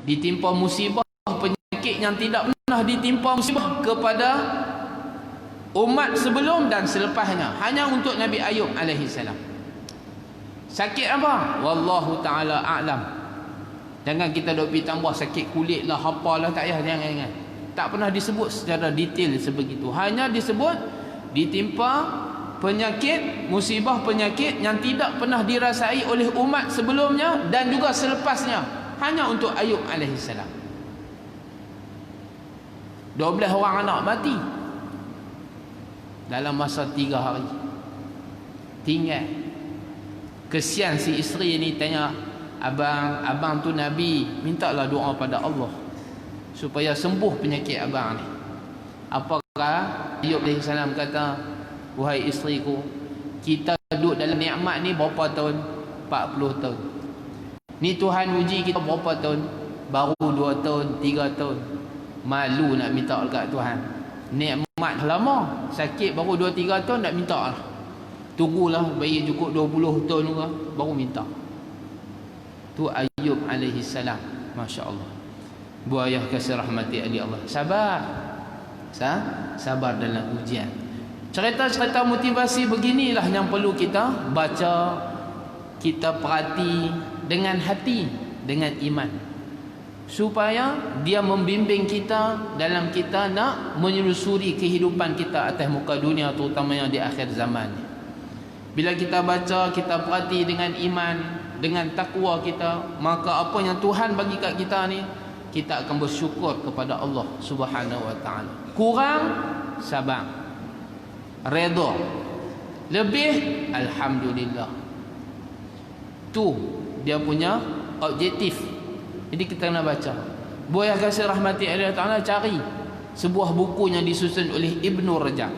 ditimpa musibah penyakit yang tidak pernah ditimpa musibah kepada umat sebelum dan selepasnya, hanya untuk Nabi Ayub alaihi salam. Sakit apa? Wallahu ta'ala a'lam. Jangan kita dok pergi tambah sakit kulit lah, apalah, tak payah, jangan. Tak pernah disebut secara detail sebegitu. Hanya disebut ditimpa penyakit, musibah penyakit yang tidak pernah dirasai oleh umat sebelumnya dan juga selepasnya, hanya untuk Ayub alaihi salam. 12 orang anak mati dalam masa 3 hari. Tinggal. Kesian si isteri ni tanya, abang tu Nabi, mintalah doa pada Allah supaya sembuh penyakit abang ni. Apakah Ayub alaihi salam kata, wahai isteriku, kita duduk dalam nikmat ni berapa tahun? 40 tahun. Ni Tuhan uji kita berapa tahun? Baru 2 tahun, 3 tahun. Malu nak minta dekat Tuhan. Nikmat lama, sakit baru 2-3 tahun nak minta lah. Tunggulah bayi cukup 20 tahun juga baru minta. Tu Ayub alaihi salam. Masya-Allah. Buayah kasih rahmati ali Allah. Sabar. Sabar dalam ujian. Cerita-cerita motivasi beginilah yang perlu kita baca, kita perhati dengan hati, dengan iman, supaya dia membimbing kita dalam kita nak menyusuri kehidupan kita atas muka dunia, terutamanya di akhir zaman. Bila kita baca, kita perhati dengan iman, dengan takwa kita, maka apa yang Tuhan bagi kat kita ni, kita akan bersyukur kepada Allah Subhanahu wa taala. Kurang, sabar. Redha. Lebih, alhamdulillah. Tu dia punya objektif. Jadi kita kena baca. Buayah kasih rahmati Allah Ta'ala, cari sebuah buku yang disusun oleh Ibnu Rajab,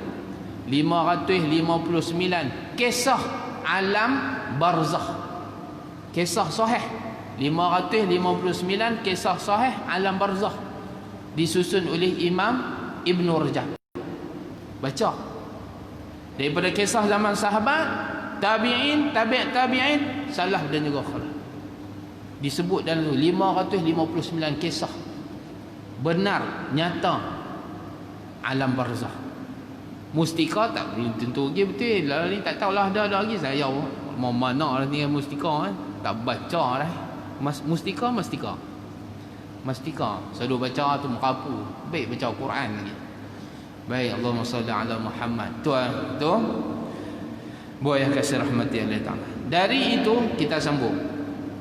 559 kisah alam barzakh. Kisah sahih 559 kisah sahih alam barzakh, disusun oleh Imam Ibnu Rajab. Baca daripada kisah zaman sahabat, tabi'in, tabi'in, salaf dan juga khalaf. Disebut dalam 559 kisah benar, nyata alam barzakh. Mustika tak tentu lagi betul lah, ni tak tahulah ada lagi. Saya mau mana lah tinggal mustika tak baca lah. Mustika saya duk baca tu makapu, baik baca Quran lagi. Baik, Allahumma salli ala Muhammad. Tu buayah kasih rahmati Allah Ta'ala. Dari itu kita sambung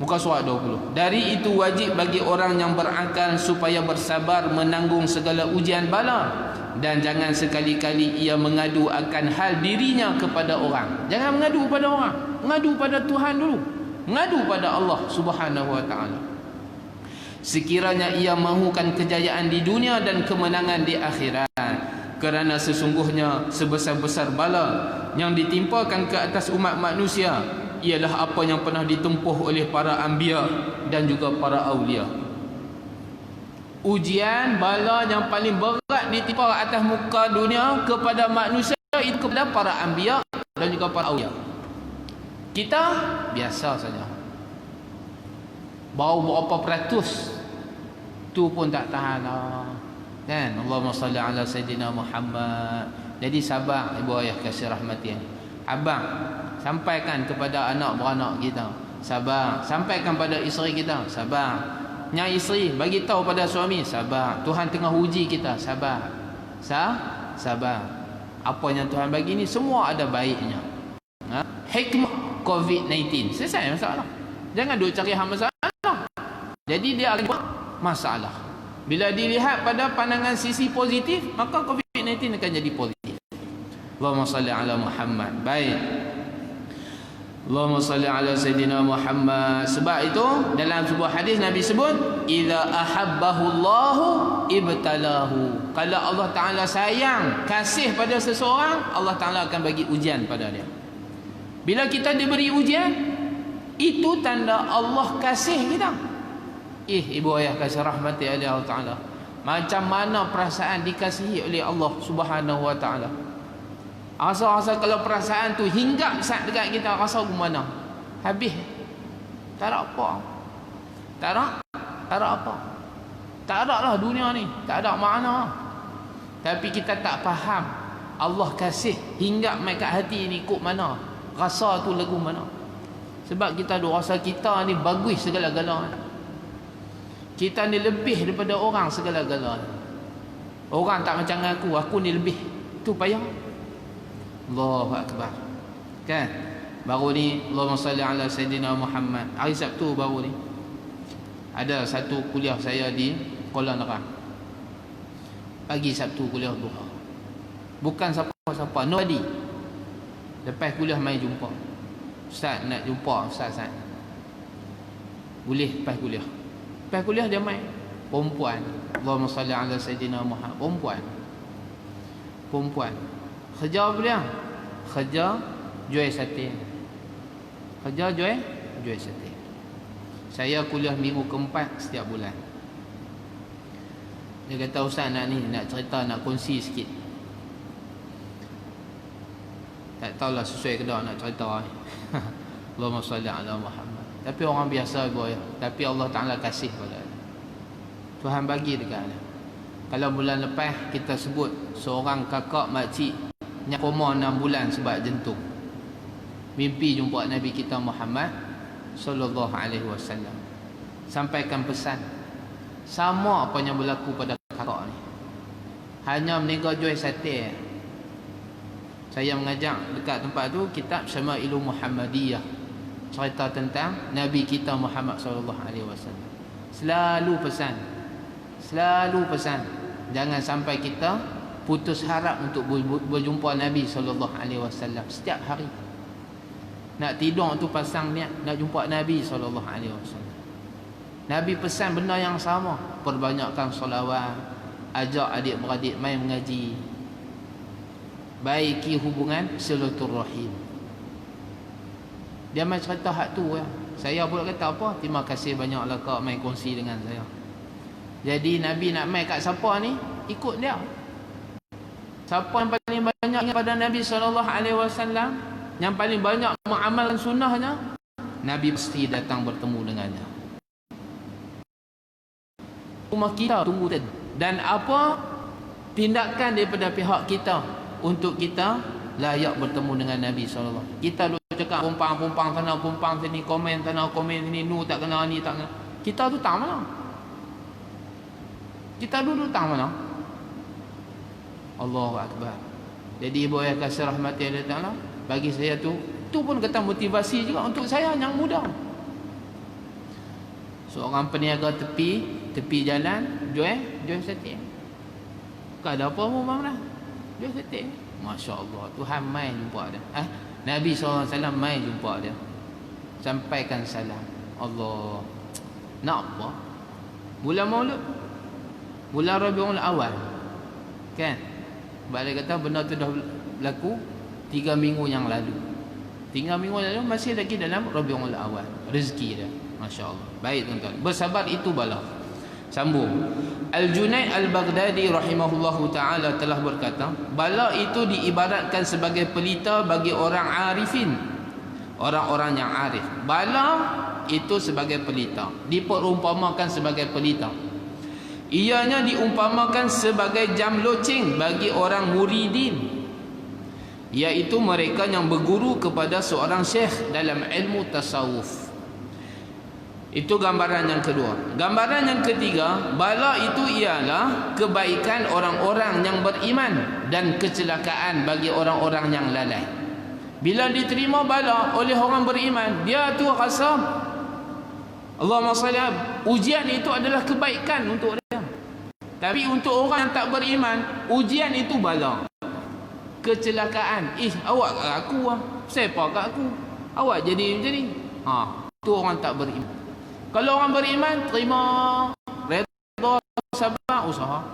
muka surat 20. Dari itu wajib bagi orang yang berakal supaya bersabar menanggung segala ujian bala, dan jangan sekali-kali ia mengadu akan hal dirinya kepada orang. Jangan mengadu pada orang, mengadu pada Tuhan dulu, mengadu pada Allah Subhanahu wa taala. Sekiranya ia mahukan kejayaan di dunia dan kemenangan di akhirat, kerana sesungguhnya sebesar-besar bala yang ditimpakan ke atas umat manusia ialah apa yang pernah ditempuh oleh para anbiya dan juga para awliya. Ujian bala yang paling berat ditimpa atas muka dunia kepada manusia itu kepada para anbiya dan juga para awliya. Kita biasa saja, bau berapa peratus tu pun tak tahan lah, kan? Allahumma salli ala Sayyidina Muhammad. Jadi sabar ibu ayah kasih rahmati. Abang, sampaikan kepada anak beranak kita, sabar. Sampaikan pada isteri kita, sabar. Yang isteri bagi tahu pada suami, sabar. Tuhan tengah uji kita, sabar. Sabar. Apa yang Tuhan bagi ni semua ada baiknya. Hikmah COVID-19, selesai masalah. Jangan duk cari hal masalah. Jadi dia akan buat masalah. Bila dilihat pada pandangan sisi positif, maka COVID-19 akan jadi positif. Allahumma salli ala Muhammad. Baik, Allahumma salli ala Sayyidina Muhammad. Sebab itu dalam sebuah hadis Nabi sebut, idza ahabbahu Allahu ibtalahu. Kalau Allah Ta'ala sayang, kasih pada seseorang, Allah Ta'ala akan bagi ujian pada dia. Bila kita diberi ujian, itu tanda Allah kasih kita. Ibu ayah kasih rahmati Allah Ta'ala, macam mana perasaan dikasihi oleh Allah Subhanahu wa Ta'ala. Rasa-rasa kalau perasaan tu hinggap sat dekat kita, rasa gimana? Habis. Tak ada apa. Tak ada apa. Tak ada lah dunia ni, tak ada makna. Tapi kita tak faham Allah kasih hingga mai kat hati ni kok mana, rasa tu lagu mana. Sebab kita ada rasa kita ni bagus segala-galanya. Kita ni lebih daripada orang segala-galanya. Orang tak macam aku ni lebih. Tu payah. Allahu Akbar. Kan? Baru ni Allahumma salli ala Sayyidina Muhammad. Hari Sabtu baru ni ada satu kuliah saya di Kuala Nerang. Pagi Sabtu kuliah duha. Bukan siapa-siapa, nobody. Lepas kuliah mai jumpa. Ustaz nak jumpa Ustaz. Boleh lepas kuliah. Lepas kuliah dia mai. Perempuan. Allahumma salli ala Sayyidina Muhammad. Perempuan. Kerja apa dia? Kerja jual sate. Kerja jual sate. Saya kuliah minggu keempat setiap bulan. Dia kata Ustaz nak cerita, nak kongsi sikit. Tak tahulah sesuai ke tak nak cerita ni. Allahumma salli ala Muhammad. Tapi orang biasa boy. Tapi Allah Ta'ala kasih pada dia. Tuhan bagi dekat dia. Kalau bulan lepas kita sebut seorang kakak makcik yang koma 6 bulan sebab jantung. Mimpi jumpa Nabi kita Muhammad sallallahu alaihi wasallam. Sampaikan pesan. Sama apa yang berlaku pada kakak ni. Hanya meninggal jual sate. Saya mengajak dekat tempat tu kitab Syama'ilul Muhammadiyah. Cerita tentang Nabi kita Muhammad sallallahu alaihi wasallam. Selalu pesan. Jangan sampai kita putus harap untuk berjumpa Nabi sallallahu alaihi wasallam setiap hari. Nak tidur tu pasang niat nak jumpa Nabi sallallahu alaihi wasallam. Nabi pesan benda yang sama, perbanyakkan solawat, ajak adik-beradik mai mengaji, baiki hubungan silaturahim. Dia mai cerita hak tu ya. Saya pula kata apa? Terima kasih banyaklah kau mai kongsi dengan saya. Jadi Nabi nak mai kat siapa ni? Ikut dia. Siapa yang paling banyak pada Nabi sallallahu alaihi wasallam, yang paling banyak mengamalkan sunnahnya, Nabi pasti datang bertemu dengannya. Rumah kita tunggu tadi. Dan apa tindakan daripada pihak kita untuk kita layak bertemu dengan Nabi sallallahu alaihi wasallam. Kita dulu cakap pumpang sana, pumpang sini, komen sana, komen sini, nu tak kena, ni tak kena. Kita tu tak mana? Kita dulu tak mana? Allahu Akbar. Jadi ibu ayah kasih rahmati Allah Ta'ala, bagi saya tu pun kata motivasi juga untuk saya yang muda. Seorang peniaga tepi jalan jual sate. Tak ada apa pun mana? Jual sate. Masya-Allah, Tuhan mai jumpa dia. Nabi SAW mai jumpa dia. Sampaikan salam. Allah. Nak apa? Bulan Maulud. Bulan Rabiul Awal. Kan? Balik kata benda tu dah berlaku 3 minggu yang lalu. 3 minggu yang lalu masih lagi dalam Rabiul Awal. Rezeki dia. Masya-Allah. Baik tuan-tuan. Bersabar itu bala. Sambung. Al-Junaid Al-Baghdadi rahimahullahu ta'ala telah berkata, bala itu diibaratkan sebagai pelita bagi orang arifin, orang-orang yang arif. Bala itu sebagai pelita, diperumpamakan sebagai pelita. Ianya diumpamakan sebagai jam loceng bagi orang muridin, iaitu mereka yang berguru kepada seorang syekh dalam ilmu tasawuf. Itu gambaran yang kedua. Gambaran yang ketiga, bala itu ialah kebaikan orang-orang yang beriman dan kecelakaan bagi orang-orang yang lalai. Bila diterima bala oleh orang beriman, dia tu rasa Allahumma salli, ujian itu adalah kebaikan untuk dia. Tapi untuk orang yang tak beriman, ujian itu bala, kecelakaan. Awak kat aku lah, siapa kat aku, awak jadi macam ni. Itu orang tak beriman. Kalau orang beriman, terima, redha, sabar, usaha.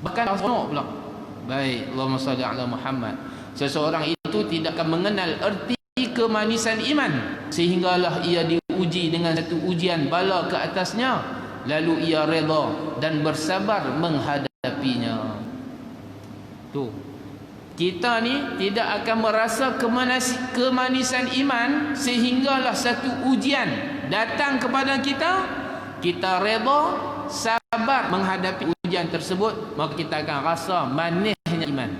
Bahkan sonok pula. Baik, Allahumma salli ala Muhammad. Seseorang itu tidak akan mengenal erti kemanisan iman, sehinggalah ia diuji dengan satu ujian bala ke atasnya, lalu ia redha dan bersabar menghadapinya. Tu, kita ni tidak akan merasa kemanisan iman sehinggalah satu ujian datang kepada kita, kita redha, sabar sabar menghadapi ujian tersebut, maka kita akan rasa manisnya iman.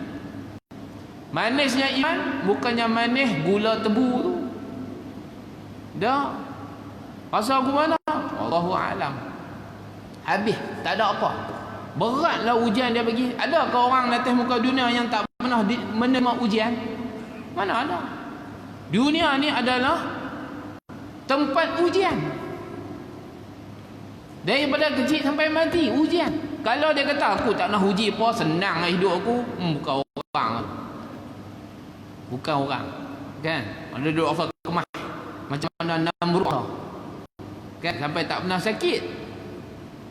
Manisnya iman bukannya manis gula tebu tu. Dah. Rasa aku mana? Allahu a'lam. Habis, tak ada apa. Beratlah ujian dia bagi. Adakah orang atas muka dunia yang tak pernah menerima ujian? Mana ada? Dunia ni adalah tempat ujian. Daripada kecil sampai mati ujian. Kalau dia kata aku tak nak uji apa, senang hidup aku, bukan orang. Bukan orang. Kan? Ada duduk offer kemah. Macam mana Namrud. Kan? Sampai tak pernah sakit.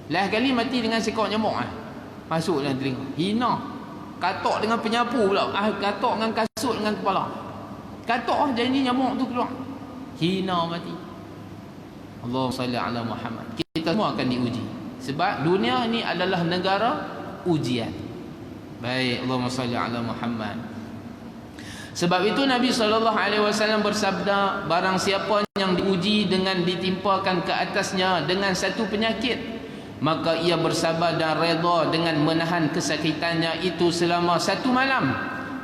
Last kali mati dengan sekor nyamuk. Masuk dalam telinga. Hina. Katok dengan penyapu pula. Katok dengan kasut dengan kepala. Katok jadi nyamuk tu keluar. Hina mati. Allahumma salli ala Muhammad. Kita semua akan diuji. Sebab dunia ni adalah negara ujian. Baik, Allahumma salli ala Muhammad. Sebab itu Nabi SAW bersabda, barang siapa yang diuji dengan ditimpakan ke atasnya dengan satu penyakit, maka ia bersabar dan redha dengan menahan kesakitannya itu selama 1 malam,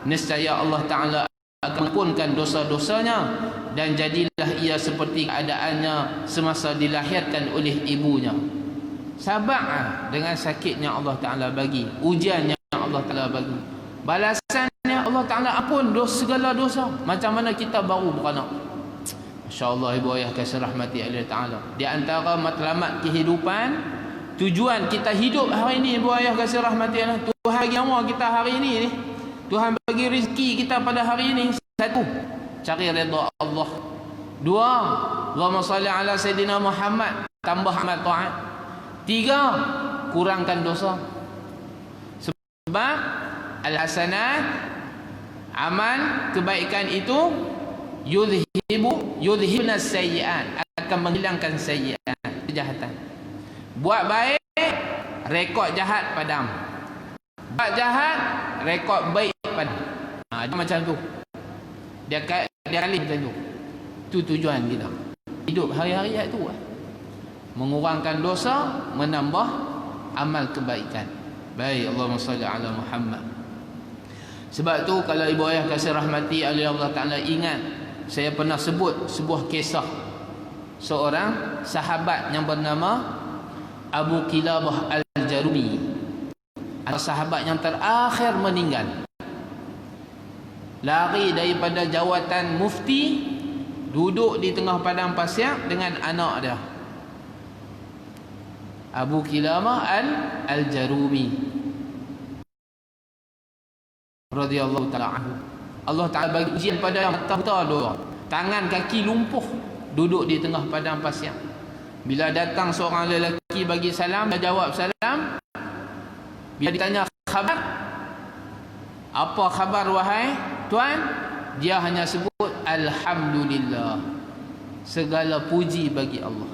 nescaya Allah Ta'ala akan mengampunkan dosa-dosanya dan jadilah ia seperti keadaannya semasa dilahirkan oleh ibunya. Sabar dengan sakitnya Allah Ta'ala bagi, ujiannya Allah Ta'ala bagi, balasannya Allah Ta'ala ampun segala dosa. Macam mana kita baru beranak. Masya Allah, ibu ayah kasih rahmati Allah Ta'ala. Di antara matlamat kehidupan, tujuan kita hidup hari ini, ibu ayah kasih rahmati Allah, Tuhan bagi nyawa kita hari ini ni. Tuhan bagi rezeki kita pada hari ini. 1, cari redha Allah. 2, Allahumma salli ala Sayyidina Muhammad, tambah amal taat. 3, kurangkan dosa. Sebab al-hasanat, amal kebaikan itu yudhibna sayyi'at, akan menghilangkan sayyi'at, kejahatan. Buat baik, rekod jahat padam. Buat jahat, rekod baik padam. Dia macam tu. Dia kali macam tu. Itu tujuan kita. Hidup hari-hari tu. Mengurangkan dosa, menambah amal kebaikan. Baik, Allahumma salli ala Muhammad. Sebab tu kalau ibu ayah kasih rahmati Allah Ta'ala, ingat saya pernah sebut sebuah kisah seorang sahabat yang bernama Abu Kilabah Al-Jarumi. Sahabat yang terakhir meninggal, lari daripada jawatan mufti, duduk di tengah padang pasir dengan anak dia, Abu Kilabah Al-Jarumi radhiyallahu ta'ala anhu. Allah Ta'ala bagi ujian pada yang mata-mata dua, tangan kaki lumpuh, duduk di tengah padang pasir. Bila datang seorang lelaki bagi salam, dia jawab salam. Bila ditanya khabar, apa khabar wahai tuan, dia hanya sebut alhamdulillah, segala puji bagi Allah.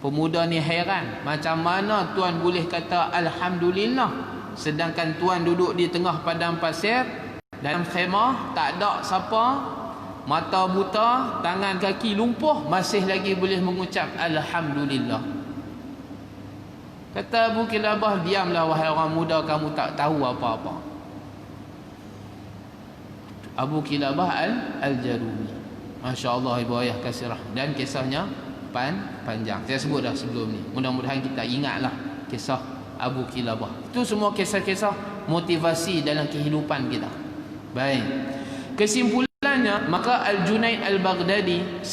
Pemuda ni heran, macam mana tuan boleh kata alhamdulillah sedangkan tuan duduk di tengah padang pasir dalam khemah, tak ada siapa, mata buta, tangan kaki lumpuh, masih lagi boleh mengucap alhamdulillah. Kata Abu Kilabah, diamlah wahai orang muda, kamu tak tahu apa-apa. Abu Kilabah Al-Jarumi, Masya Allah, ibu ayah kasih rahmat. Dan kisahnya panjang, saya sebut dah sebelum ni. Mudah-mudahan kita ingatlah kisah Abu Kilabah. Itu semua kisah-kisah motivasi dalam kehidupan kita. Baik, kesimpulannya, maka Al-Junaid Al-Baghdadi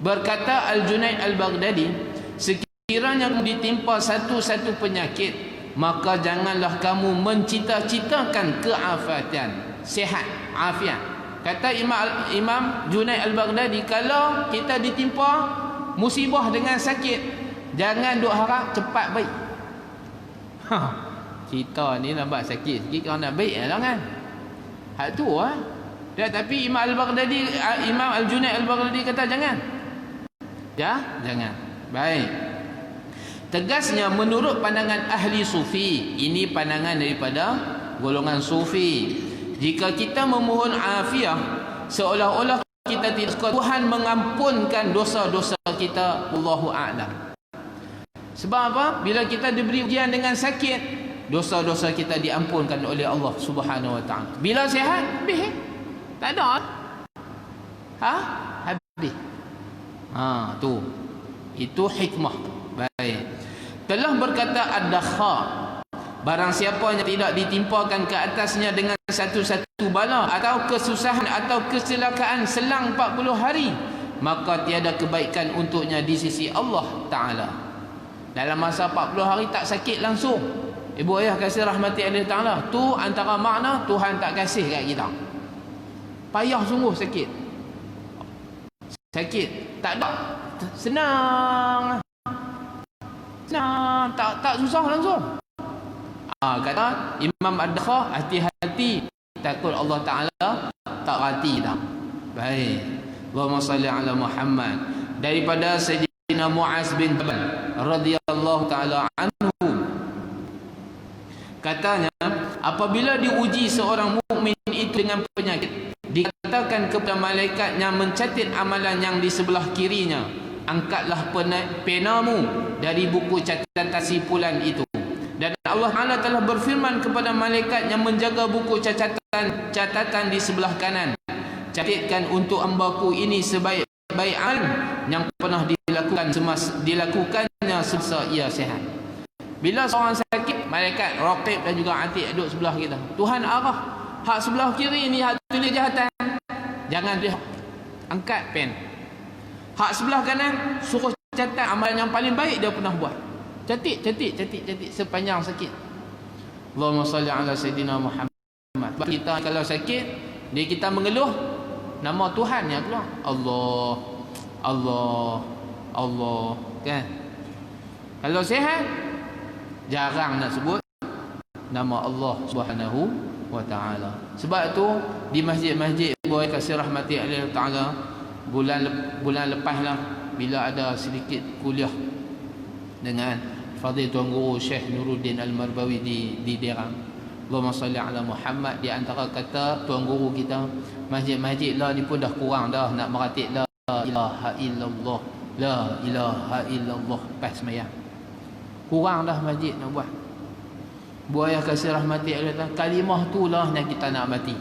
berkata, Al-Junaid Al-Baghdadi, sekiranya ditimpa satu-satu penyakit, maka janganlah kamu mencita-citakan keafiatan, sihat, afiat. Kata Imam Junaid Al-Baghdadi, kalau kita ditimpa musibah dengan sakit, jangan duk harap cepat baik. Kita ni nampak sakit sikit, kalau nak baik lah kan. Hak tu dia, tapi Imam Al-Baghdadi, Imam Al-Junaid Al-Baghdadi kata jangan. Ya, jangan. Baik. Tegasnya menurut pandangan ahli sufi, ini pandangan daripada golongan sufi, jika kita memohon afiah, seolah-olah kita tidak, Tuhan mengampunkan dosa-dosa kita. Wallahu a'lam. Sebab apa? Bila kita diberi ujian dengan sakit, dosa-dosa kita diampunkan oleh Allah Subhanahu wa taala. Bila sihat, habis. Tak ada. Habis. Tu. Itu hikmah. Baik. Telah berkata Ad-Dakha, barang siapa yang tidak ditimpakan ke atasnya dengan satu-satu bala atau kesusahan atau kecelakaan selang 40 hari, maka tiada kebaikan untuknya di sisi Allah Ta'ala. Dalam masa 40 hari tak sakit langsung, ibu ayah kasih rahmati Allah Ta'ala, tu antara makna Tuhan tak kasih kat kita. Payah sungguh sakit. Sakit tak ada, senang, tak susah langsung. Kata Imam Ad-Dakha, hati-hati, takut Allah Ta'ala tak rati dah. Baik. Allahumma salli ala Muhammad. Daripada Sayyidina Mu'az bin Jabal radhiyallahu ta'ala anhu, katanya, apabila diuji seorang mukmin itu dengan penyakit, dikatakan kepada malaikat yang mencatat amalan yang di sebelah kirinya, angkatlah penamu dari buku catatan simpulan itu. Dan Allah Ta'ala telah berfirman kepada malaikat yang menjaga buku catatan di sebelah kanan, catatkan untuk hambaku ini sebaik-baik amal yang pernah dilakukannya semasa ia sihat. Bila seorang sakit, malaikat raqib dan juga atid duduk sebelah kita. Tuhan arah hak sebelah kiri ni hak tulis kejahatan, jangan dia angkat pen. Hak sebelah kanan suruh catat amalan yang paling baik dia pernah buat. Catik sepanjang sakit. Allahumma salli ala Sayyidina Muhammad. Kita kalau sakit, dia kita mengeluh, nama Tuhan yang keluar. Allah, kan? Kalau sihat, jarang nak sebut nama Allah Subhanahu wa ta'ala. Sebab tu di masjid-masjid boleh kasih rahmati Allah Ta'ala, bulan lepas lah, bila ada sedikit kuliah dengan Fadil Tuan Guru Syekh Nuruddin Al-Marbawi di Derang. Allahumma salli ala Muhammad. Di antara kata Tuan Guru kita, masjid-masjid lah ni pun dah kurang dah nak meratib la ilaha illallah, la ilaha illallah pas semayang. Kurang dah masjid nak buat. Buaya kasih rahmati Allah, kalimah tu lah yang kita nak mati.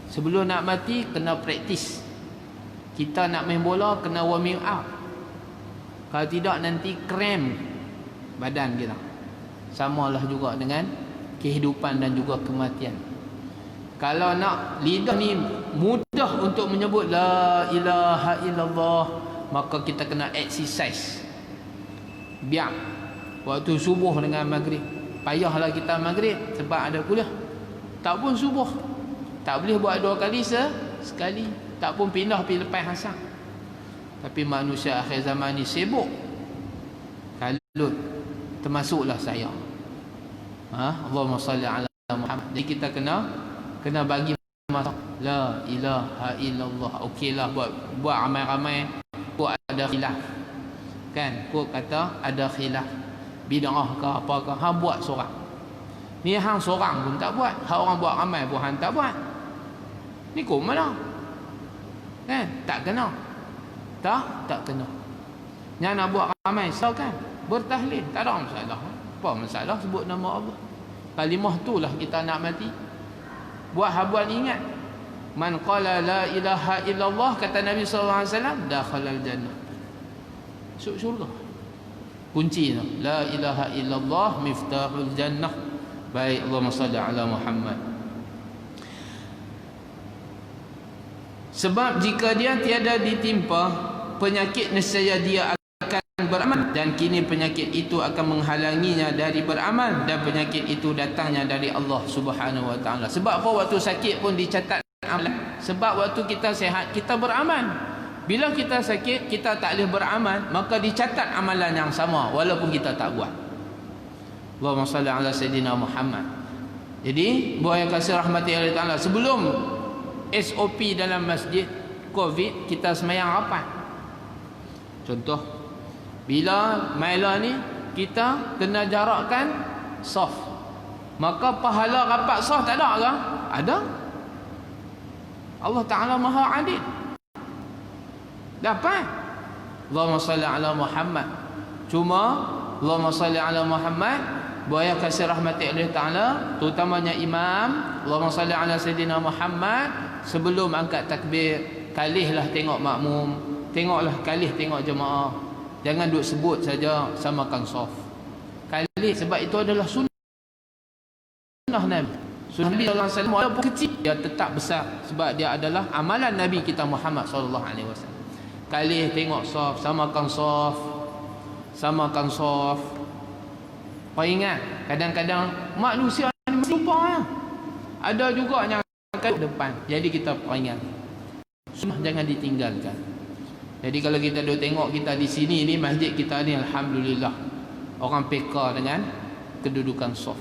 Sebelum nak mati kena praktis. Kita nak main bola kena warming up. Kalau tidak nanti krem badan kita. Samalah juga dengan kehidupan dan juga kematian. Kalau nak lidah ni mudah untuk menyebut la ilaha illallah, maka kita kena exercise. Biar waktu subuh dengan maghrib, payahlah kita maghrib sebab ada kuliah. Tak pun subuh, tak boleh buat 2 kali sekali. Tak pun pindah pergi lepas asar. Tapi manusia akhir zaman ni sibuk. Kalut, termasuklah saya. Allahumma salli ala Muhammad. Jadi kita kena bagi masa la ilaha illallah. Okeylah buat ramai-ramai, kok ada khilaf. Kan? Kok kata ada khilaf. Bid'ah ke apa ke, hang buat seorang. Ni hang seorang pun tak buat. Hang orang buat ramai pun hang tak buat. Ni kok mana? Kan? Tak kena. Tak kena. Yang nak buat ramai kan? Bertahlil, tak ada masalah. Apa masalah sebut nama Allah? Kalimah itulah kita nak mati. Buat habuan ingat. Man qala la ilaha illallah, kata Nabi sallallahu alaihi wasallam, dakhalal jannah. Masuk syurga. Kuncinya la ilaha illallah miftahul jannah. Baik, Allahumma salli ala Muhammad. Sebab jika dia tiada ditimpa penyakit, nescaya dia akan beramal, dan kini penyakit itu akan menghalanginya dari beramal, dan penyakit itu datangnya dari Allah Subhanahu wa ta'ala. Sebab apa waktu sakit pun dicatat amalan? Sebab waktu kita sihat kita beramal. Bila kita sakit kita tak boleh beramal, maka dicatat amalan yang sama walaupun kita tak buat. Allahumma salli ala Sayyidina Muhammad. Jadi buat yang kasih rahmati Allah Ta'ala, sebelum SOP dalam masjid COVID, kita semayang rapat. Contoh, bila maila ni kita kena jarakkan saf, maka pahala rapat saf tak ada ke? Ada. Allah Ta'ala maha adil. Dapat. Allahumma salli ala Muhammad. Cuma Allahumma salli ala Muhammad, buaya kasih rahmati Allah Ta'ala, terutamanya imam. Allahumma salli ala Sayyidina Muhammad. Sebelum angkat takbir, kalihlah tengok makmum, tengoklah kalih tengok jemaah. Jangan duk sebut saja samakan saf. Kalih, sebab itu adalah sunnah Nabi. Sunnah Nabi sallallahu alaihi wasallam walaupun kecil, dia tetap besar sebab dia adalah amalan Nabi kita Muhammad sallallahu alaihi wasallam. Kalih tengok saf, samakan saf, samakan saf. Kau ingat, kadang-kadang manusia ni mesti lupa. Ada juga yang akan depan. Jadi kita peringat. Sunnah jangan ditinggalkan. Jadi kalau kita duk tengok kita di sini ni, masjid kita ni alhamdulillah orang peka dengan kedudukan saf.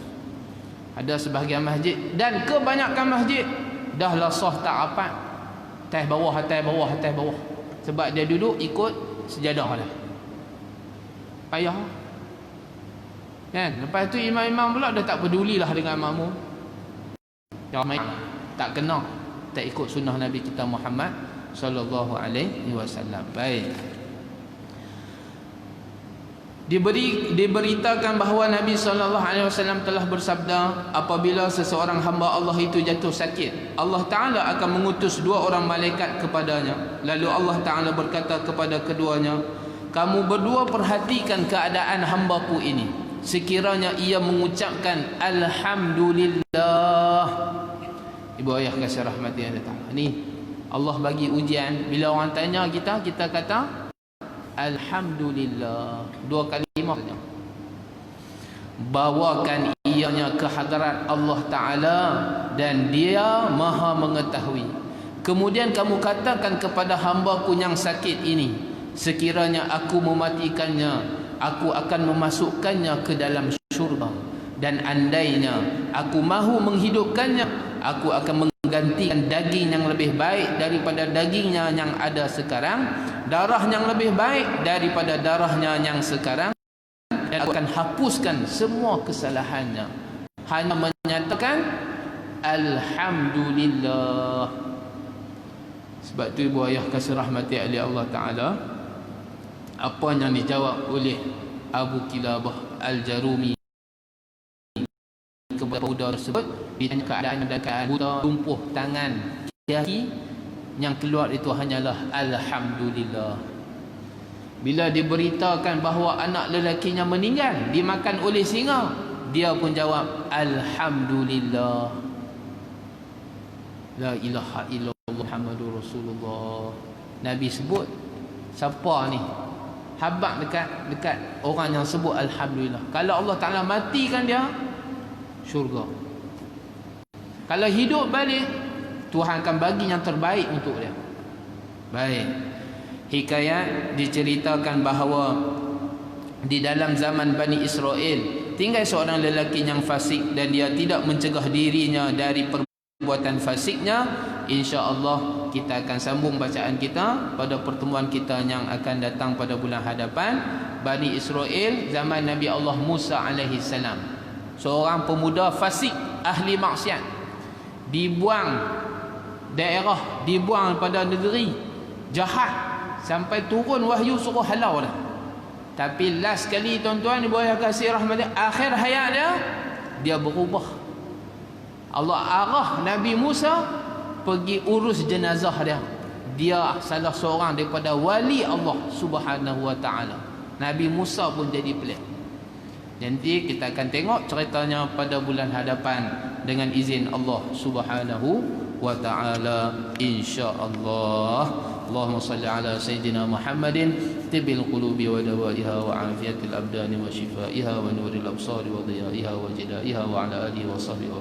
Ada sebahagian masjid dan kebanyakan masjid dahlah saf tak rapat. Atas bawah, atas bawah, atas bawah. Sebab dia duduk ikut sejadah dah. Payah. Kan? Lepas tu imam-imam pula dah tak pedulilah dengan makmum. Ramai tak kena, tak ikut sunnah Nabi kita Muhammad sallallahu alaihi wasallam. Baik. Diberitakan bahawa Nabi sallallahu alaihi wasallam telah bersabda, apabila seseorang hamba Allah itu jatuh sakit, Allah Taala akan mengutus 2 orang malaikat kepadanya. Lalu Allah Taala berkata kepada keduanya, kamu berdua perhatikan keadaan hamba-Ku ini. Sekiranya ia mengucapkan alhamdulillah. Ibu ayah kasih rahmati Allah Taala. Ni Allah bagi ujian, bila orang tanya kita, kita kata alhamdulillah 2 kalimah saja. Bawakan ianya ke hadarat Allah Ta'ala dan Dia Maha mengetahui. Kemudian kamu katakan kepada hamba-Ku yang sakit ini, sekiranya aku mematikannya, aku akan memasukkannya ke dalam syurga, dan andainya aku mahu menghidupkannya, aku akan menggantikan daging yang lebih baik daripada dagingnya yang ada sekarang, darah yang lebih baik daripada darahnya yang sekarang, dan aku akan hapuskan semua kesalahannya. Hanya menyatakan alhamdulillah. Sebab tu ibu ayah kasih rahmati oleh Allah Ta'ala, apa yang dijawab oleh Abu Kilabah Al-Jarumi kepada budak tersebut, ditanya keadaan dan keadaan budak, tumpuh tangan kaki, yang keluar itu hanyalah alhamdulillah. Bila diberitakan bahawa anak lelakinya meninggal dimakan oleh singa, dia pun jawab alhamdulillah. La ilaha illallah Muhammadur Rasulullah. Nabi sebut siapa ni? Habaq dekat orang yang sebut alhamdulillah. Kalau Allah Ta'ala matikan dia, syurga. Kalau hidup balik, Tuhan akan bagi yang terbaik untuk dia. Baik. Hikayat diceritakan bahawa di dalam zaman Bani Israel tinggal seorang lelaki yang fasik dan dia tidak mencegah dirinya dari perbuatan fasiknya. InsyaAllah kita akan sambung bacaan kita pada pertemuan kita yang akan datang pada bulan hadapan. Bani Israel zaman Nabi Allah Musa alaihi salam, seorang pemuda fasik, ahli maksiat, dibuang daerah, dibuang pada negeri jahat, sampai turun wahyu suruh halau dah. Tapi last kali tuan-tuan ibu ayah kasih rahmat, akhir hayat dia berubah. Allah arah Nabi Musa pergi urus jenazah dia. Dia salah seorang daripada wali Allah Subhanahu wa taala. Nabi Musa pun jadi pelik. Nanti kita akan tengok ceritanya pada bulan hadapan dengan izin Allah Subhanahu wa taala, insya-Allah. Allahumma salli ala sayyidina Muhammadin tibil qulubi wa dawaiha wa afiyatil abdani wa shifaiha wa nuril absari wa dhiyaiha wa jilaiha wa ala alihi wa sahbihi